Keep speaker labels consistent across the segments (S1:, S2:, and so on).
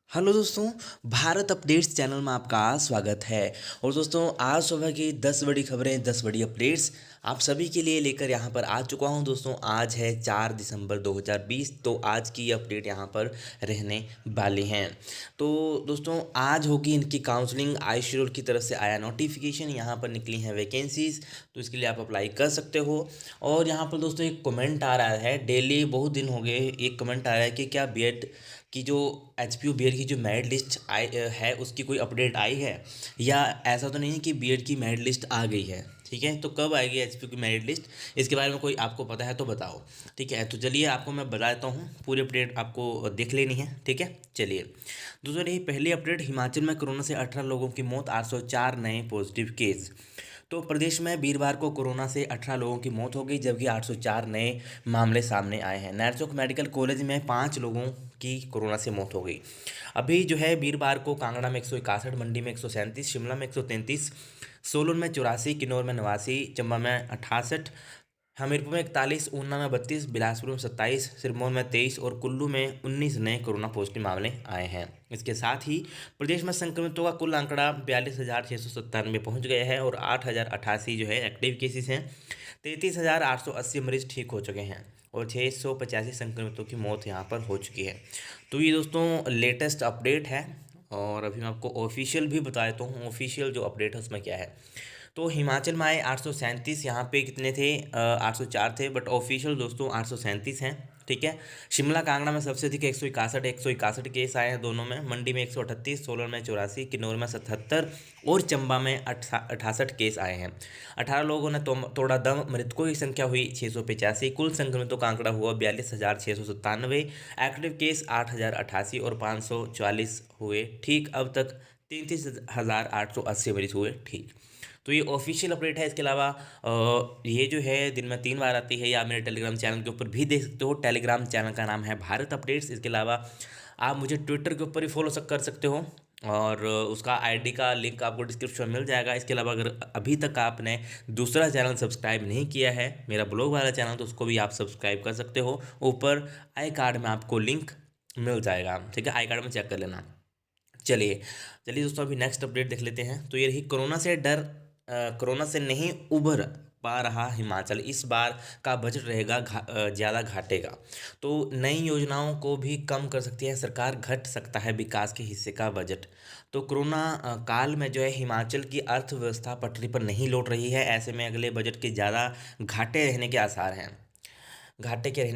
S1: Hello दोस्तों, Bharat updates channel में आपका स्वागत है। और दोस्तों, आज सुबह की 10 बड़ी खबरें, 10 बड़ी अपडेट्स आप सभी के लिए लेकर यहाँ पर आ चुका हूँ। दोस्तों, आज है 4 दिसंबर 2020, तो आज की अपडेट यहाँ पर रहने वाली हैं। तो दोस्तों, आज होगी इनकी काउंसलिंग। आई शेड्यूल की तरफ से आया नोटिफिकेशन, यहाँ पर निकली हैं वैकेंसीज, तो इसके लिए आप अप्लाई कर सकते हो। और यहाँ पर दोस्तों एक कमेंट आ रहा है, डेली बहुत दिन हो गए, एक कमेंट आ रहा है कि क्या बीएड की जो एचपीयू बीएड की जो मेरिट लिस्ट आई है उसकी कोई अपडेट आई है, या ऐसा तो नहीं है कि बीएड की मेरिट लिस्ट आ गई है। ठीक है, तो कब आएगी एचपीयू की मेरिट लिस्ट, इसके बारे में कोई आपको पता है तो बताओ। ठीक है, तो चलिए आपको मैं बता देता हूँ, पूरी अपडेट आपको देख लेनी है। ठीक है, चलिए दोस्तों, रही पहली अपडेट। हिमाचल में कोरोना से 18 लोगों की मौत, 804 नए पॉजिटिव केस। तो प्रदेश में वीरवार को कोरोना से 18 लोगों की मौत हो गई, जबकि 804 नए मामले सामने आए हैं। नैरचौक मेडिकल कॉलेज में 5 लोगों की कोरोना से मौत हो गई। अभी जो है वीरवार को कांगड़ा में 161, मंडी में 137, शिमला में 133, सोलन में 84, किन्नौर में 89, चंबा में 68, हमीरपुर में 41, ऊना में 32, बिलासपुर में 27, सिरमौर में 23 और कुल्लू में 19 नए कोरोना पॉजिटिव मामले आए हैं। इसके साथ ही प्रदेश में संक्रमितों का कुल आंकड़ा 42,697 पहुंच गया है और 8,088 जो है एक्टिव केसेस हैं। 33,880 मरीज ठीक हो चुके हैं और 685 संक्रमितों की मौत यहाँ पर हो चुकी है। तो ये दोस्तों लेटेस्ट अपडेट है, और अभी मैं आपको ऑफिशियल भी बता देता हूँ। ऑफिशियल जो अपडेट है उसमें क्या है, तो हिमाचल में आए 837, यहाँ पे कितने थे, 804 थे, बट ऑफिशियल दोस्तों 837 हैं। ठीक है, शिमला कांगड़ा में सबसे अधिक 161 केस आए हैं दोनों में। मंडी में 138, सोलन में 84, किन्नौर में 77 और चंबा में 68 केस आए हैं। 18 लोगों ने तोड़ा दम, मृतकों की संख्या हुई 685, कुल संक्रमितों का आंकड़ा हुआ 42,697, एक्टिव केस 8,088 और 544 हुए ठीक। अब तक 33,880 मरीज हुए ठीक। तो ये ऑफिशियल अपडेट है। इसके अलावा ये जो है दिन में 3 बार आती है, या मेरे टेलीग्राम चैनल के ऊपर भी देख सकते हो। टेलीग्राम चैनल का नाम है भारत अपडेट्स। इसके अलावा आप मुझे ट्विटर के ऊपर भी फॉलो कर सकते हो, और उसका आईडी का लिंक आपको डिस्क्रिप्शन में मिल जाएगा। इसके अलावा अगर अभी तक आपने दूसरा चैनल सब्सक्राइब नहीं किया है, मेरा ब्लॉग वाला चैनल, तो उसको भी आप सब्सक्राइब कर सकते हो। ऊपर आई कार्ड में आपको लिंक मिल जाएगा। ठीक है, आई कार्ड में चेक कर लेना। चलिए चलिए दोस्तों, अभी नेक्स्ट अपडेट देख लेते हैं। तो ये रही कोरोना से नहीं उभर पा रहा हिमाचल, इस बार का बजट रहेगा ज़्यादा घाटे का। तो नई योजनाओं को भी कम कर सकती है सरकार, घट सकता है विकास के हिस्से का बजट। तो कोरोना काल में जो है हिमाचल की अर्थव्यवस्था पटरी पर नहीं लौट रही है। ऐसे में अगले बजट के ज़्यादा घाटे के रहने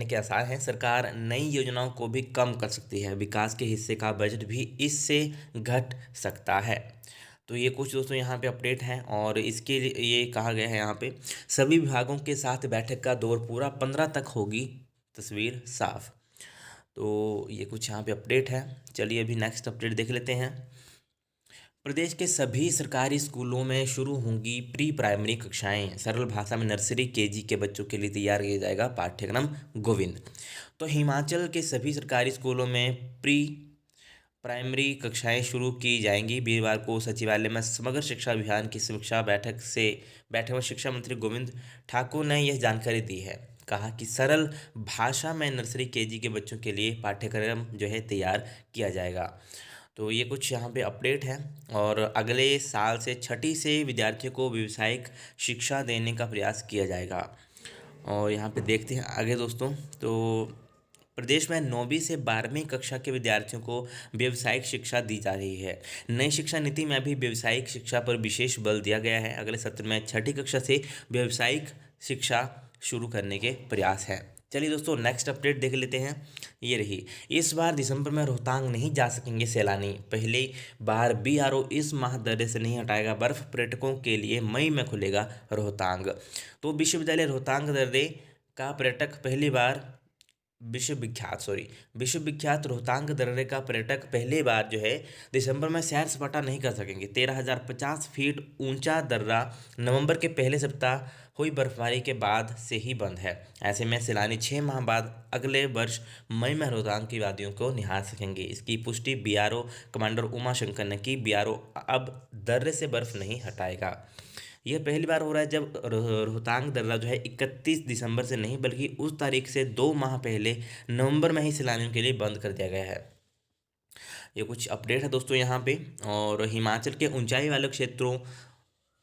S1: के आसार हैं। सरकार नई योजनाओं को भी कम कर सकती है, विकास के हिस्से का बजट भी इससे घट सकता है। तो ये कुछ दोस्तों यहाँ पे अपडेट हैं, और इसके लिए ये कहा गया है यहाँ पे सभी विभागों के साथ बैठक का दौर पूरा, 15 तक होगी तस्वीर साफ। तो ये कुछ यहाँ पे अपडेट है। चलिए अभी नेक्स्ट अपडेट देख लेते हैं। प्रदेश के सभी सरकारी स्कूलों में शुरू होंगी प्री प्राइमरी कक्षाएं, सरल भाषा में नर्सरी केजी के बच्चों के लिए तैयार किया जाएगा पाठ्यक्रम गोविंद। तो हिमाचल के सभी सरकारी स्कूलों में प्री प्राइमरी कक्षाएं शुरू की जाएंगी। वीरवार को सचिवालय में समग्र शिक्षा अभियान की समीक्षा बैठक में शिक्षा मंत्री गोविंद ठाकुर ने यह जानकारी दी है। कहा कि सरल भाषा में नर्सरी केजी के बच्चों के लिए पाठ्यक्रम जो है तैयार किया जाएगा। तो ये कुछ यहाँ पे अपडेट है, और अगले साल से छठी से विद्यार्थियों को व्यावसायिक शिक्षा देने का प्रयास किया जाएगा। और यहाँ पे देखते हैं आगे दोस्तों। तो प्रदेश में 9वीं से 12वीं कक्षा के विद्यार्थियों को व्यावसायिक शिक्षा दी जा रही है। नई शिक्षा नीति में भी व्यावसायिक शिक्षा पर विशेष बल दिया गया है। अगले सत्र में छठी कक्षा से व्यावसायिक शिक्षा शुरू करने के प्रयास हैं। चलिए दोस्तों नेक्स्ट अपडेट देख लेते हैं। ये रही, इस बार दिसंबर में रोहतांग नहीं जा सकेंगे सैलानी, पहली बार बीआरओ इस माह दर्रे से नहीं हटाएगा बर्फ, पर्यटकों के लिए मई में खुलेगा रोहतांग। तो विश्वविद्यालय रोहतांग दर्रे का पर्यटक पहली बार विश्व विख्यात रोहतांग दर्रे का पर्यटक पहली बार जो है दिसंबर में सैर सपाटा नहीं कर सकेंगे। 13,050 फीट ऊंचा दर्रा नवंबर के पहले सप्ताह हुई बर्फबारी के बाद से ही बंद है। ऐसे में सैलानी 6 माह बाद अगले वर्ष मई में रोहतांग की वादियों को निहार सकेंगे। इसकी पुष्टि बीआरओ कमांडर उमा शंकर ने की। बीआरओ अब दर्रे से बर्फ नहीं हटाएगा। यह पहली बार हो रहा है जब रोहतांग दर्रा जो है 31 दिसंबर से नहीं, बल्कि उस तारीख से 2 माह पहले नवंबर में ही सैलानियों के लिए बंद कर दिया गया है। ये कुछ अपडेट है दोस्तों यहाँ पे। और हिमाचल के ऊंचाई वाले क्षेत्रों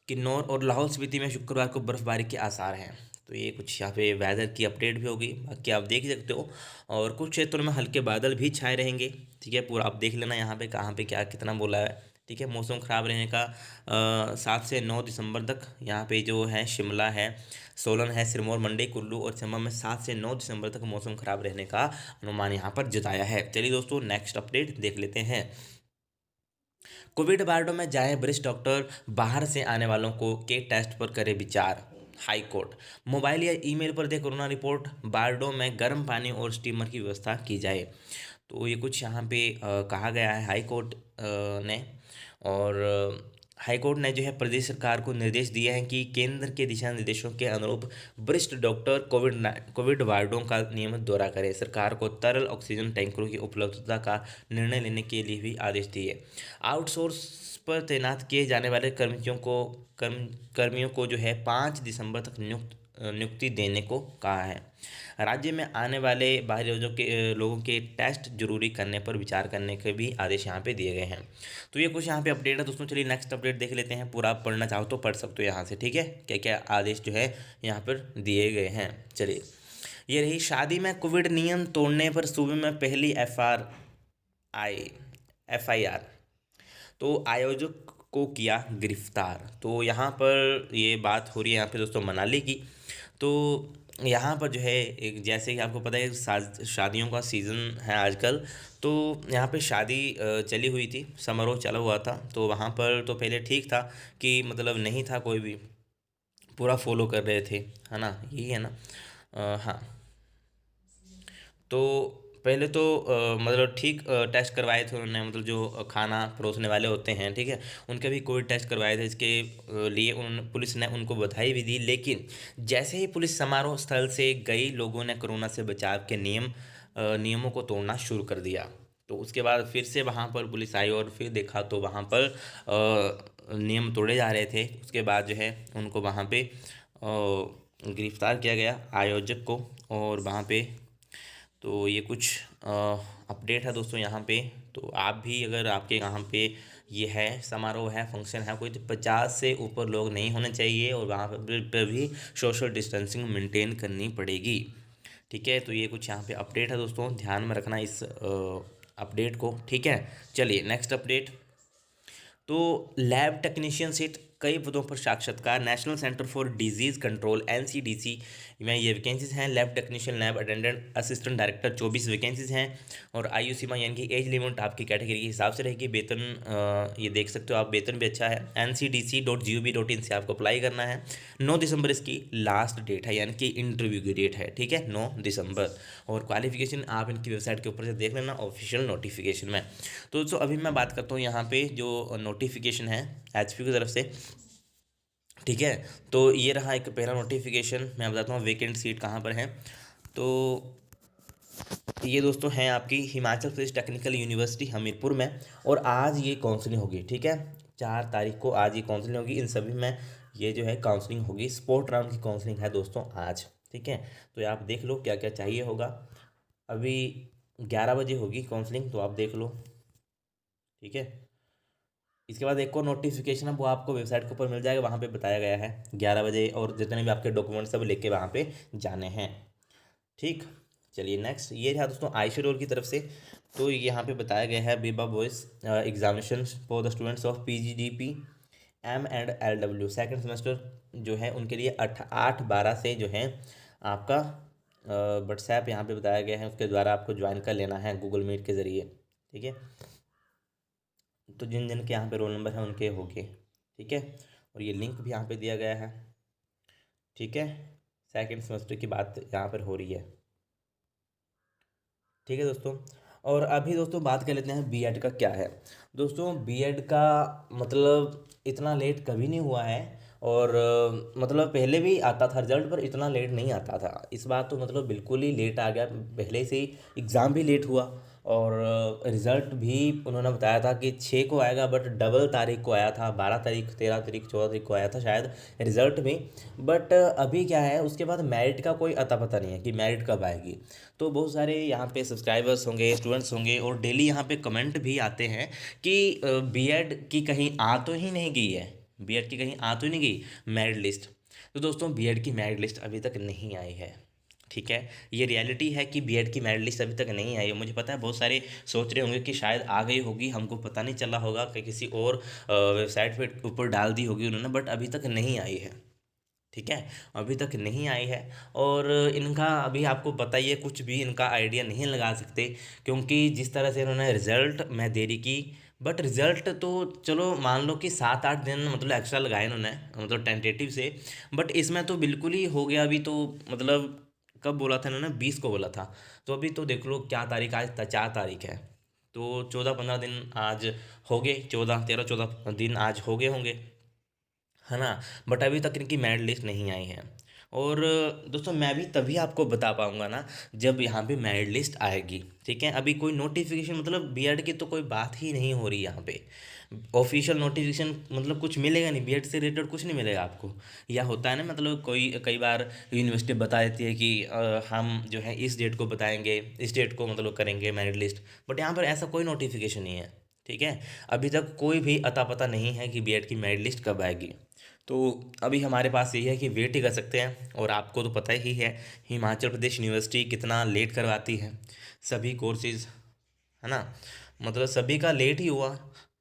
S1: किन्नौर और लाहौल स्पीति में शुक्रवार को बर्फबारी के आसार हैं। तो ये कुछ यहाँ पे वेदर की अपडेट भी होगी, बाकी आप देख सकते हो। और कुछ क्षेत्रों में हल्के बादल भी छाए रहेंगे। ठीक है, पूरा आप देख लेना यहाँ पे कहाँ पे क्या कितना बोला है। ठीक है, मौसम ख़राब रहने का 7 से 9 दिसंबर तक यहाँ पे जो है शिमला है, सोलन है, सिरमौर, मंडी, कुल्लू और चंबा में 7 से 9 दिसंबर तक मौसम ख़राब रहने का अनुमान यहाँ पर जताया है। चलिए दोस्तों, नेक्स्ट अपडेट देख लेते हैं। कोविड वार्डों में जाएं वरिष्ठ डॉक्टर, बाहर से आने वालों को के टेस्ट पर करे विचार। हाई कोर्ट, मोबाइल या ईमेल पर दे कोरोना रिपोर्ट, वार्डों में गर्म पानी और स्टीमर की व्यवस्था की जाए। तो ये कुछ यहाँ पे कहा गया है हाई कोर्ट ने। और हाई कोर्ट ने जो है प्रदेश सरकार को निर्देश दिए हैं कि केंद्र के दिशा निर्देशों के अनुरूप वरिष्ठ डॉक्टर कोविड वार्डों का नियमित दौरा करें। सरकार को तरल ऑक्सीजन टैंकरों की उपलब्धता का निर्णय लेने के लिए भी आदेश दिए। आउटसोर्स पर तैनात किए जाने वाले कर्मियों को जो है 5 दिसंबर तक नियुक्ति देने को कहा है। राज्य में आने वाले बाहरी राज्यों के लोगों के टेस्ट जरूरी करने पर विचार करने के भी आदेश यहाँ पे दिए गए हैं। तो ये कुछ यहाँ पे अपडेट है दोस्तों। चलिए नेक्स्ट अपडेट देख लेते हैं। पूरा आप पढ़ना चाहो तो पढ़ सकते हो यहाँ से। ठीक है, क्या क्या आदेश जो है यहाँ पर दिए गए हैं। चलिए, ये रही शादी में कोविड नियम तोड़ने पर सूबे में पहली FIR। तो आयोजक को किया गिरफ्तार। तो यहाँ पर ये बात हो रही है यहाँ पे दोस्तों मनाली की। तो यहाँ पर जो है एक, जैसे कि आपको पता है शादियों का सीज़न है आजकल। तो यहाँ पे शादी चली हुई थी, समारोह चला हुआ था। तो वहाँ पर तो पहले ठीक था कि मतलब नहीं था कोई भी, पूरा फॉलो कर रहे थे, है ना, यही है ना। हाँ, तो पहले तो मतलब ठीक टेस्ट करवाए थे उन्होंने, मतलब जो खाना परोसने वाले होते हैं, ठीक है, उनके भी कोविड टेस्ट करवाए थे। इसके लिए पुलिस ने उनको बधाई भी दी। लेकिन जैसे ही पुलिस समारोह स्थल से गई, लोगों ने कोरोना से बचाव के नियमों को तोड़ना शुरू कर दिया। तो उसके बाद फिर से वहाँ पर पुलिस आई और फिर देखा तो वहाँ पर नियम तोड़े जा रहे थे। उसके बाद जो है उनको वहाँ पे गिरफ्तार किया गया, आयोजक को। और वहाँ पे तो ये कुछ अपडेट है दोस्तों यहाँ पे। तो आप भी अगर आपके यहाँ पे ये है समारोह है, फंक्शन है कोई, तो 50 से ऊपर लोग नहीं होने चाहिए और वहाँ पर भी सोशल डिस्टेंसिंग मेंटेन करनी पड़ेगी। ठीक है, तो ये कुछ यहाँ पे अपडेट है दोस्तों, ध्यान में रखना इस अपडेट को। ठीक है, चलिए नेक्स्ट अपडेट। तो लैब टेक्नीशियन सीट कई पदों पर साक्षात्कार, national centre for disease control NCDC में ये वैकेंसीज हैं। Lab technician, lab attendant, assistant director 24 vacancies हैं। और आयु सीमा यानी कि एज लिमिट आपकी कैटेगरी के हिसाब से रहेगी। वेतन ये देख सकते हो आप, वेतन भी अच्छा है। ncdc.gov.in से आपको अप्लाई करना है। 9 दिसंबर इसकी लास्ट डेट है, यानी कि इंटरव्यू की डेट है। ठीक है, 9 दिसंबर। और क्वालिफिकेशन आप इनकी वेबसाइट के ऊपर से देख लेना ऑफिशियल नोटिफिकेशन में। तो दोस्तों अभी मैं बात करता हूँ यहाँ पे जो नोटिफिकेशन है HP की तरफ से। ठीक है, तो ये रहा एक पहला नोटिफिकेशन। मैं बताता हूँ वेकेंट सीट कहाँ पर है। तो ये दोस्तों हैं आपकी हिमाचल प्रदेश टेक्निकल यूनिवर्सिटी हमीरपुर में। और आज ये काउंसलिंग होगी। ठीक है, 4 तारीख को आज ये काउंसलिंग होगी। इन सभी में ये जो है काउंसलिंग होगी। स्पोर्ट राउंड की काउंसलिंग है दोस्तों आज। ठीक है, तो आप देख लो क्या क्या चाहिए होगा। अभी 11 बजे होगी काउंसलिंग, तो आप देख लो। ठीक है, इसके बाद एक और नोटिफिकेशन है, वो आपको वेबसाइट के ऊपर मिल जाएगा, वहाँ पे बताया गया है 11 बजे। और जितने भी आपके डॉक्यूमेंट्स सब लेके वहाँ पे जाने हैं। ठीक, चलिए नेक्स्ट। ये था दोस्तों आईसी रोल की तरफ से। तो यहाँ पे बताया गया है बीबा बॉयज़ examination for the students of PGDP M&LW second semester जो है उनके लिए 8/12 से जो है आपका व्हाट्सएप यहाँ पे बताया गया है, उसके द्वारा आपको ज्वाइन कर लेना है गूगल मीट के ज़रिए। ठीक है, तो जिन जिन के यहाँ पे रोल नंबर है उनके होंगे। ठीक है, और ये लिंक भी यहाँ पे दिया गया है। ठीक है, सेकेंड सेमेस्टर की बात यहाँ पर हो रही है। ठीक है दोस्तों, और अभी दोस्तों बात कर लेते हैं बीएड का क्या है। दोस्तों बीएड का मतलब इतना लेट कभी नहीं हुआ है। और मतलब पहले भी आता था रिजल्ट, पर इतना लेट नहीं आता था। इस बार तो मतलब बिल्कुल ही लेट आ गया, पहले से ही एग्ज़ाम भी लेट हुआ। और रिज़ल्ट भी उन्होंने बताया था कि 6 को आएगा, बट डबल तारीख को आया था, 12 तारीख, 13 तारीख, 14 तारीख को आया था शायद रिज़ल्ट में। बट अभी क्या है, उसके बाद मेरिट का कोई अता पता नहीं है कि मेरिट कब आएगी। तो बहुत सारे यहाँ पे सब्सक्राइबर्स होंगे, स्टूडेंट्स होंगे, और डेली यहाँ पे कमेंट भी आते हैं कि बीएड की कहीं आ तो ही नहीं गई है, बीएड की कहीं आ तो ही नहीं गई मेरिट लिस्ट। तो दोस्तों बीएड की मेरिट लिस्ट अभी तक नहीं आई है, ठीक है। ये रियलिटी है कि बीएड की मेरिट लिस्ट अभी तक नहीं आई है। मुझे पता है बहुत सारे सोच रहे होंगे कि शायद आ गई होगी, हमको पता नहीं चला होगा, कि किसी और वेबसाइट पे ऊपर डाल दी होगी उन्होंने, बट अभी तक नहीं आई है, ठीक है। अभी तक नहीं आई है। और इनका अभी आपको पता ही है, कुछ भी इनका आइडिया नहीं लगा सकते, क्योंकि जिस तरह से इन्होंने रिज़ल्ट में देरी की, बट रिज़ल्ट तो चलो मान लो कि 7-8 दिन मतलब एक्स्ट्रा लगाए इन्होंने, मतलब टेंटेटिव से। बट इसमें तो बिल्कुल ही हो गया अभी तो, मतलब कब बोला था इन्होंने, 20 को बोला था। तो अभी तो देख लो क्या तारीख, आज 4 तारीख है, तो 14-15 दिन आज हो गए, 14-13-14 दिन आज हो गए होंगे, है ना। बट अभी तक इनकी मेरिट लिस्ट नहीं आई है। और दोस्तों मैं भी तभी आपको बता पाऊंगा ना जब यहाँ पे मेरिट लिस्ट आएगी, ठीक है। अभी कोई नोटिफिकेशन, मतलब बीएड की तो कोई बात ही नहीं हो रही यहाँ पे। ऑफिशियल नोटिफिकेशन मतलब कुछ मिलेगा नहीं, बीएड से रिलेटेड कुछ नहीं मिलेगा आपको। या होता है ना, मतलब कोई कई बार यूनिवर्सिटी बता देती है कि हम जो है इस डेट को बताएंगे, इस डेट को मतलब करेंगे मेरिट लिस्ट, बट यहाँ पर ऐसा कोई नोटिफिकेशन नहीं है, ठीक है। अभी तक कोई भी अता पता नहीं है कि बीएड की मेरिट लिस्ट कब आएगी। तो अभी हमारे पास यही है कि वेट ही कर सकते हैं। और आपको तो पता ही है हिमाचल प्रदेश यूनिवर्सिटी कितना लेट करवाती है सभी कोर्सेज, है ना। मतलब सभी का लेट ही हुआ,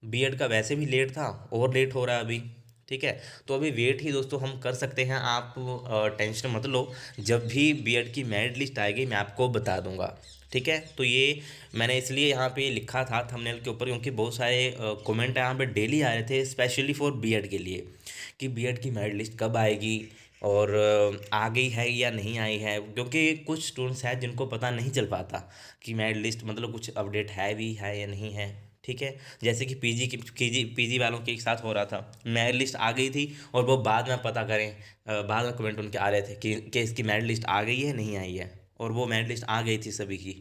S1: बीएड का वैसे भी लेट था, और लेट हो रहा है अभी, ठीक है। तो अभी वेट ही दोस्तों हम कर सकते हैं, आप टेंशन मत लो। जब भी बीएड की मेरिट लिस्ट आएगी मैं आपको बता दूंगा, ठीक है। तो ये मैंने इसलिए यहाँ पे लिखा था थंबनेल के ऊपर, क्योंकि बहुत सारे कमेंट यहाँ पे डेली आ रहे थे स्पेशली फॉर बीएड के लिए, कि बीएड की मेरिट लिस्ट कब आएगी, और आ गई है या नहीं आई है। क्योंकि कुछ स्टूडेंट्स हैं जिनको पता नहीं चल पाता कि मेरिट लिस्ट मतलब कुछ अपडेट है भी है या नहीं है, ठीक है। जैसे कि पीजी वालों के एक साथ हो रहा था, मेरिट लिस्ट आ गई थी और वो बाद में पता करें, बाद में कमेंट उनके आ रहे थे कि इसकी मेरिट लिस्ट आ गई है नहीं आई है, और वो मेरिट लिस्ट आ गई थी सभी की।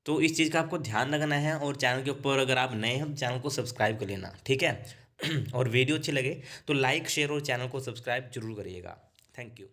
S1: तो इस चीज़ का आपको ध्यान रखना है। और चैनल के ऊपर अगर आप नए हैं तो चैनल को सब्सक्राइब कर लेना, ठीक है। और वीडियो अच्छी लगे तो लाइक, शेयर और चैनल को सब्सक्राइब जरूर करिएगा। Thank you.